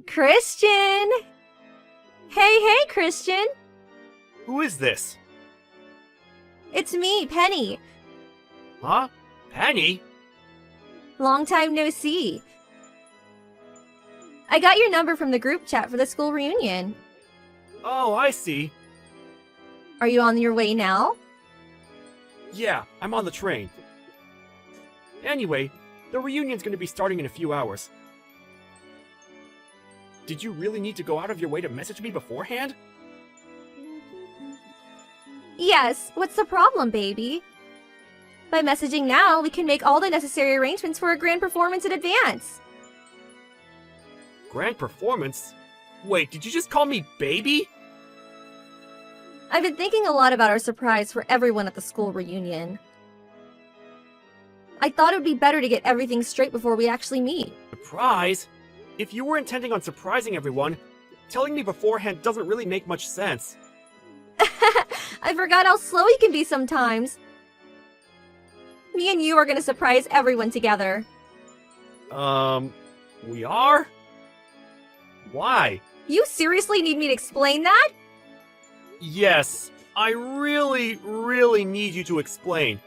Christian! Hey, Christian! Who is this? It's me, Penny. Huh? Penny? Long time no see. I got your number from the group chat for the school reunion. Oh, I see. Are you on your way now? Yeah, I'm on the train. Anyway, the reunion's gonna be starting in a few hours. Did you really need to go out of your way to message me beforehand? Yes, what's the problem, baby? By messaging now, we can make all the necessary arrangements for a grand performance in advance. Grand performance? Wait, did you just call me baby? I've been thinking a lot about our surprise for everyone at the school reunion. I thought it would be better to get everything straight before we actually meet. Surprise? If you were intending on surprising everyone, telling me beforehand doesn't really make much sense. I forgot how slow you can be sometimes. Me and you are gonna surprise everyone together. We are? Why? You seriously need me to explain that? Yes, I really need you to explain.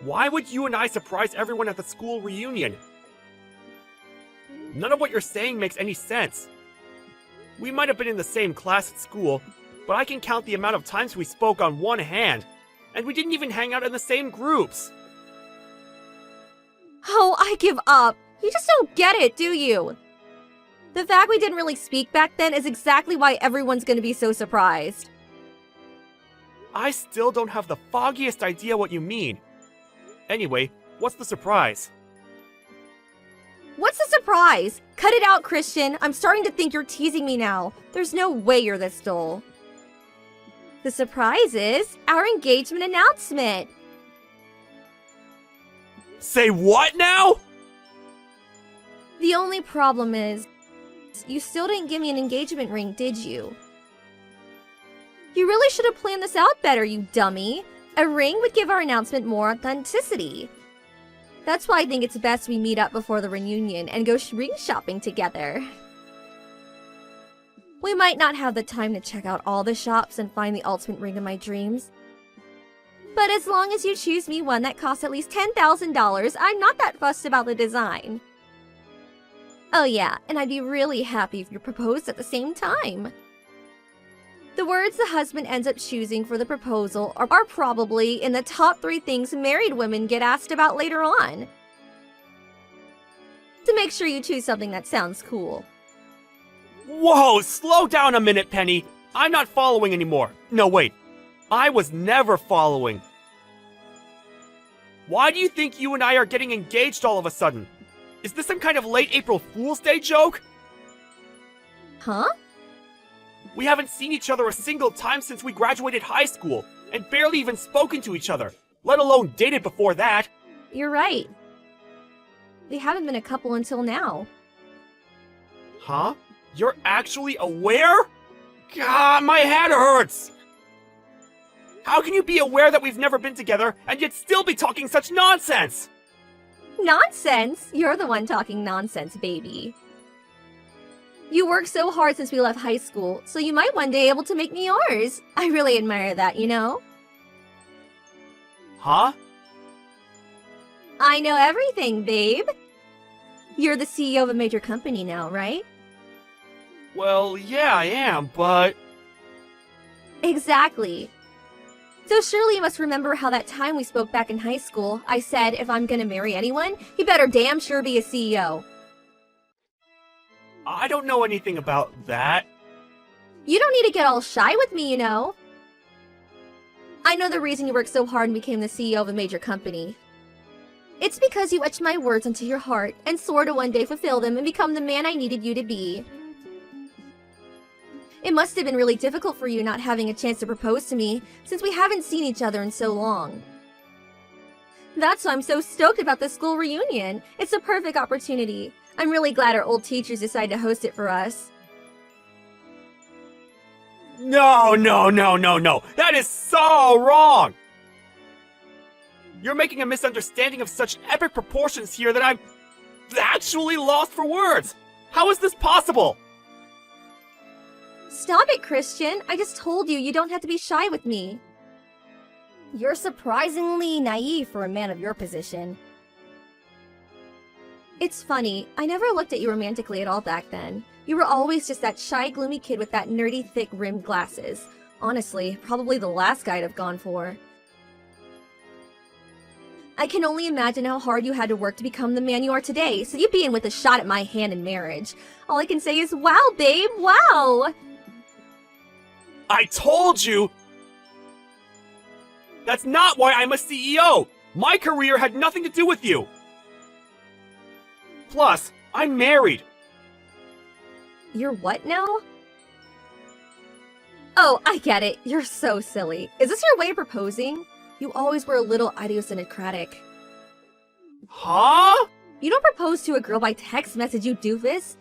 Why would you and I surprise everyone at the school reunion? None of what you're saying makes any sense. We might have been in the same class at school, but I can count the amount of times we spoke on one hand, and we didn't even hang out in the same groups. Oh, I give up. You just don't get it, do you? The fact we didn't really speak back then is exactly why everyone's gonna be so surprised. I still don't have the foggiest idea what you mean. Anyway, what's the surprise? What's the surprise? Cut it out, Christian. I'm starting to think you're teasing me now. There's no way you're this dull. The surprise is our engagement announcement. Say what now? The only problem is, you still didn't give me an engagement ring, did you? You really should have planned this out better, you dummy. A ring would give our announcement more authenticity. That's why I think it's best we meet up before the reunion and go ring shopping together. We might not have the time to check out all the shops and find the ultimate ring of my dreams. But as long as you choose me one that costs at least $10,000, I'm not that fussed about the design. Oh yeah, and I'd be really happy if you proposed at the same time. The words the husband ends up choosing for the proposal are probably in the top 3 things married women get asked about later on. To make sure you choose something that sounds cool. Whoa, slow down a minute, Penny. I'm not following anymore. No, wait. I was never following. Why do you think you and I are getting engaged all of a sudden? Is this some kind of late April Fool's Day joke? Huh? We haven't seen each other a single time since we graduated high school, and barely even spoken to each other, let alone dated before that. You're right. We haven't been a couple until now. Huh? You're actually aware? God, my head hurts! How can you be aware that we've never been together and yet still be talking such nonsense? Nonsense? You're the one talking nonsense, baby. You worked so hard since we left high school, so you might one day be able to make me yours. I really admire that, you know? Huh? I know everything, babe. You're the CEO of a major company now, right? Well, yeah, I am, but... Exactly. So surely you must remember how that time we spoke back in high school, I said if I'm gonna marry anyone, he better damn sure be a CEO. I don't know anything about that. You don't need to get all shy with me, you know. I know the reason you worked so hard and became the CEO of a major company. It's because you etched my words into your heart and swore to one day fulfill them and become the man I needed you to be. It must have been really difficult for you not having a chance to propose to me since we haven't seen each other in so long. That's why I'm so stoked about the school reunion. It's a perfect opportunity. I'm really glad our old teachers decided to host it for us. No. That is so wrong! You're making a misunderstanding of such epic proportions here that I'm actually lost for words. How is this possible? Stop it, Christian. I just told you don't have to be shy with me. You're surprisingly naive for a man of your position. It's funny, I never looked at you romantically at all back then. You were always just that shy, gloomy kid with that nerdy, thick-rimmed glasses. Honestly, probably the last guy I'd have gone for. I can only imagine how hard you had to work to become the man you are today, so you being with a shot at my hand in marriage. All I can say is, wow, babe, wow! I told you! That's not why I'm a CEO! My career had nothing to do with you! Plus, I'm married. You're what now? Oh, I get it. You're so silly. Is this your way of proposing? You always were a little idiosyncratic. Huh? You don't propose to a girl by text message, you doofus.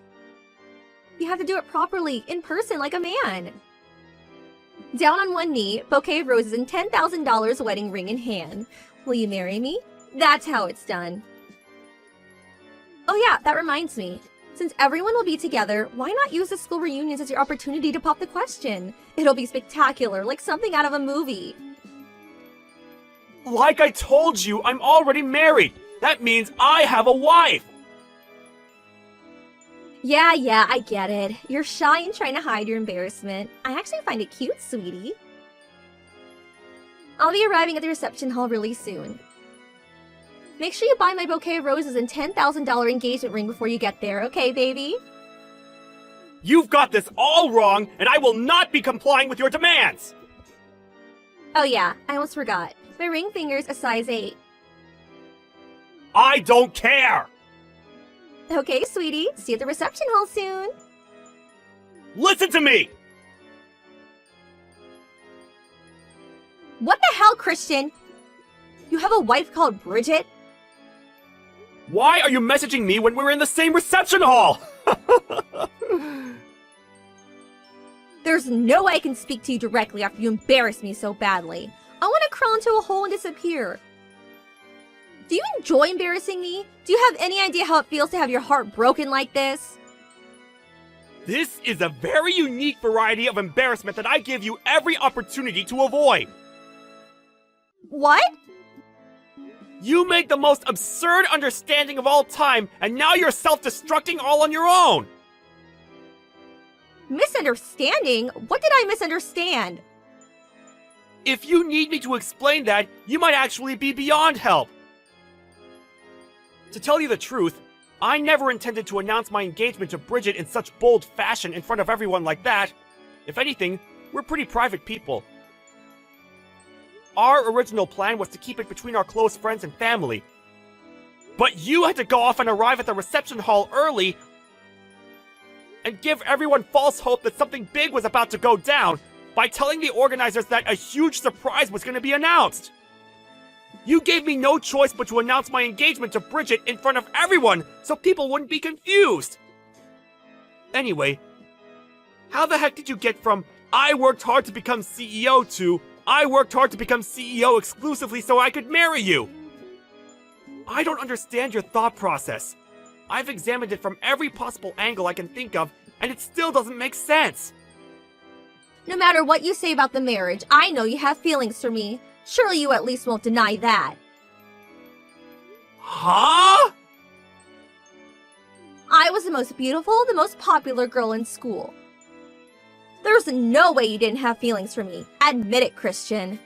You have to do it properly, in person, like a man. Down on one knee, bouquet of roses and $10,000 wedding ring in hand. Will you marry me? That's how it's done. Oh yeah, that reminds me. Since everyone will be together, why not use the school reunions as your opportunity to pop the question? It'll be spectacular, like something out of a movie. Like I told you, I'm already married. That means I have a wife. Yeah, I get it. You're shy and trying to hide your embarrassment. I actually find it cute, sweetie. I'll be arriving at the reception hall really soon. Make sure you buy my bouquet of roses and $10,000 engagement ring before you get there, okay, baby? You've got this all wrong, and I will not be complying with your demands! Oh yeah, I almost forgot. My ring finger's a size 8. I don't care! Okay, sweetie. See you at the reception hall soon. Listen to me! What the hell, Christian? You have a wife called Bridget? Why are you messaging me when we're in the same reception hall? There's no way I can speak to you directly after you embarrass me so badly. I want to crawl into a hole and disappear. Do you enjoy embarrassing me? Do you have any idea how it feels to have your heart broken like this? This is a very unique variety of embarrassment that I give you every opportunity to avoid. What? You made the most absurd understanding of all time, and now you're self-destructing all on your own! Misunderstanding? What did I misunderstand? If you need me to explain that, you might actually be beyond help. To tell you the truth, I never intended to announce my engagement to Bridget in such bold fashion in front of everyone like that. If anything, we're pretty private people. Our original plan was to keep it between our close friends and family. But you had to go off and arrive at the reception hall early and give everyone false hope that something big was about to go down by telling the organizers that a huge surprise was going to be announced. You gave me no choice but to announce my engagement to Bridget in front of everyone so people wouldn't be confused. Anyway, how the heck did you get from I worked hard to become CEO to I worked hard to become CEO exclusively so I could marry you? I don't understand your thought process. I've examined it from every possible angle I can think of, and it still doesn't make sense. No matter what you say about the marriage, I know you have feelings for me. Surely you at least won't deny that. Huh? I was the most beautiful, the most popular girl in school. There's no way you didn't have feelings for me. Admit it, Christian.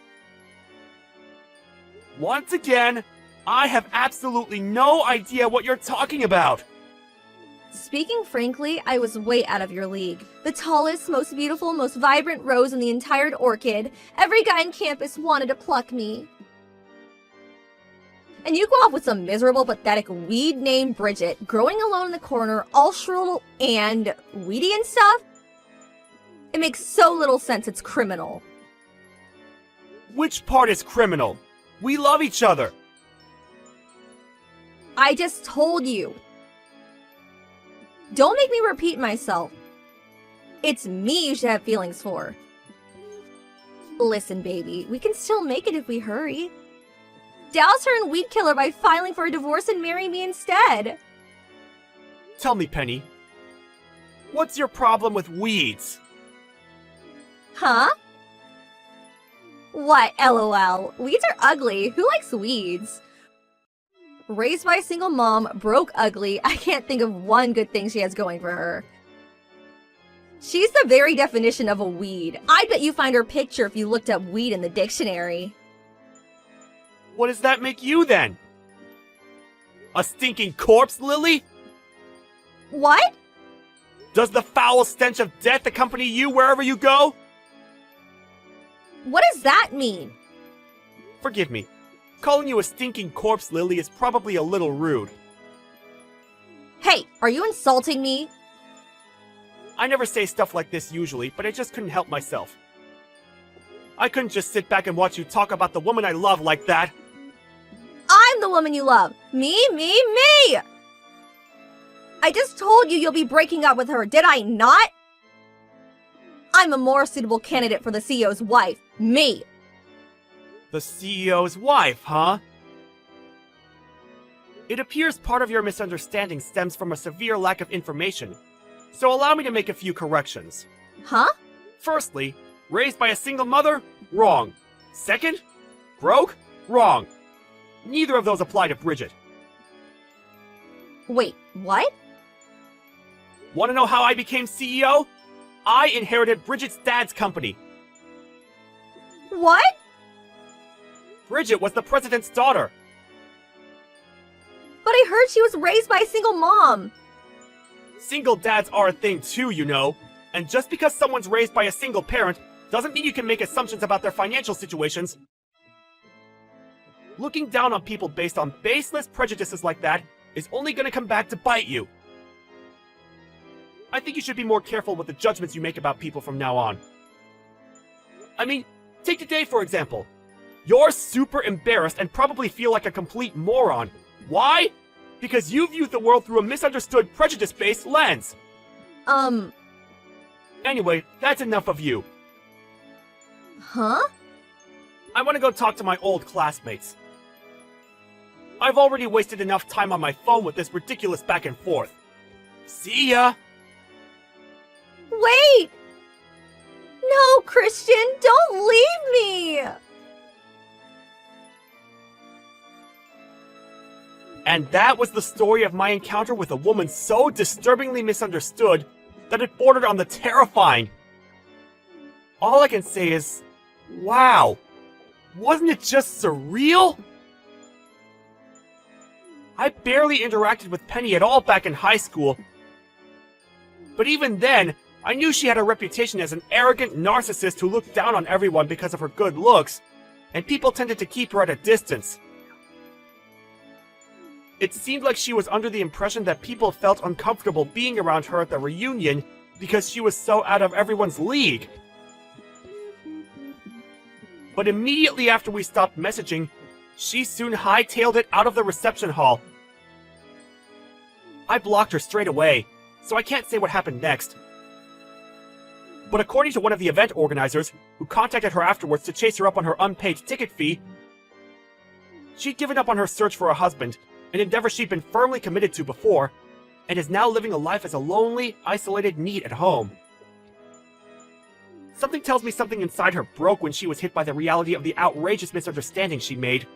Once again, I have absolutely no idea what you're talking about. Speaking frankly, I was way out of your league. The tallest, most beautiful, most vibrant rose in the entire orchid. Every guy on campus wanted to pluck me. And you go off with some miserable, pathetic weed named Bridget, growing alone in the corner, all shriveled and weedy and stuff? It makes so little sense it's criminal. Which part is criminal? We love each other. I just told you. Don't make me repeat myself. It's me you should have feelings for. Listen, baby, we can still make it if we hurry. Douse her in weed killer by filing for a divorce and marry me instead. Tell me, Penny, what's your problem with weeds? Huh? What, lol? Weeds are ugly. Who likes weeds? Raised by a single mom, broke ugly, I can't think of one good thing she has going for her. She's the very definition of a weed. I bet you find her picture if you looked up weed in the dictionary. What does that make you then? A stinking corpse, Lily? What? Does the foul stench of death accompany you wherever you go? What does that mean? Forgive me. Calling you a stinking corpse, Lily, is probably a little rude. Hey, are you insulting me? I never say stuff like this usually, but I just couldn't help myself. I couldn't just sit back and watch you talk about the woman I love like that. I'm the woman you love. Me. I just told you you'll be breaking up with her, did I not? I'm a more suitable candidate for the CEO's wife. Me. The CEO's wife, huh? It appears part of your misunderstanding stems from a severe lack of information, so allow me to make a few corrections. Huh? Firstly, raised by a single mother? Wrong. Second, broke? Wrong. Neither of those apply to Bridget. Wait, what? Want to know how I became CEO? I inherited Bridget's dad's company. What? Bridget was the president's daughter. But I heard she was raised by a single mom. Single dads are a thing too, you know. And just because someone's raised by a single parent doesn't mean you can make assumptions about their financial situations. Looking down on people based on baseless prejudices like that is only going to come back to bite you. I think you should be more careful with the judgments you make about people from now on. I mean, take today for example. You're super embarrassed and probably feel like a complete moron. Why? Because you view the world through a misunderstood, prejudice-based lens. Anyway, that's enough of you. Huh? I want to go talk to my old classmates. I've already wasted enough time on my phone with this ridiculous back and forth. See ya! Wait! No, Christian, don't leave me! And that was the story of my encounter with a woman so disturbingly misunderstood that it bordered on the terrifying. All I can say is, wow, wasn't it just surreal? I barely interacted with Penny at all back in high school. But even then, I knew she had a reputation as an arrogant narcissist who looked down on everyone because of her good looks, and people tended to keep her at a distance. It seemed like she was under the impression that people felt uncomfortable being around her at the reunion because she was so out of everyone's league. But immediately after we stopped messaging, she soon hightailed it out of the reception hall. I blocked her straight away, so I can't say what happened next. But according to one of the event organizers, who contacted her afterwards to chase her up on her unpaid ticket fee, she'd given up on her search for a husband, an endeavor she'd been firmly committed to before, and is now living a life as a lonely, isolated NEET at home. Something tells me something inside her broke when she was hit by the reality of the outrageous misunderstanding she made.